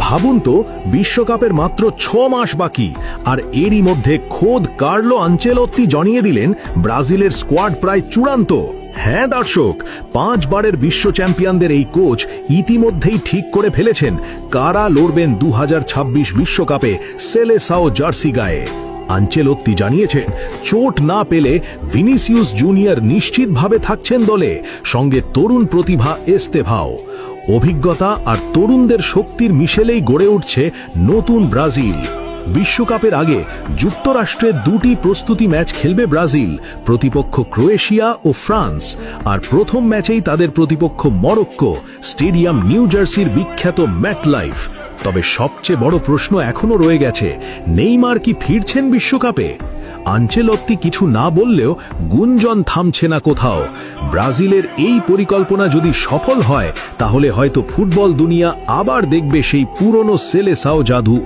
ভাবুন তো, বিশ্বকাপের মাত্র 6 মাস বাকি, আর এরই মধ্যে খোদ কার্লো আনচেলত্তি জানিয়ে দিলেন ব্রাজিলের স্কোয়াড প্রায় চূড়ান্ত। হ্যাঁ দর্শক, 5 বারের বিশ্ব চ্যাম্পিয়নদের এই কোচ ইতিমধ্যেই ঠিক করে ফেলেছেন কারা লড়বেন 2026 বিশ্বকাপে সেলেসাও জার্সি গায়ে। আনচেলত্তি জানিয়েছেন চোট না পেলে ভিনিসিয়াস জুনিয়র নিশ্চিতভাবে থাকছেন দলে, সঙ্গে তরুণ প্রতিভা এস্তেভাও। অভিজ্ঞতা আর তরুণদের শক্তির মিশেলেই গড়ে উঠছে নতুন ব্রাজিল। বিশ্বকাপের আগে যুক্তরাষ্ট্রে 2টি প্রস্তুতি ম্যাচ খেলবে ব্রাজিল, প্রতিপক্ষ ক্রোয়েশিয়া ও ফ্রান্স। আর প্রথম ম্যাচেই তাদের প্রতিপক্ষ মরক্কো, স্টেডিয়াম নিউ জার্সির বিখ্যাত ম্যাটলাইফ। তবে সবচেয়ে বড় প্রশ্ন এখনো রয়ে গেছে, নেইমার কি ফিরছেন বিশ্বকাপে? আনচেলত্তি কিছু না বললেও গুঞ্জন থামছে না কোথাও। ব্রাজিলের এই পরিকল্পনা যদি সফল হয়, তাহলে হয়তো ফুটবল দুনিয়া আবার দেখবে সেই পুরনো সেলেসাও জাদু।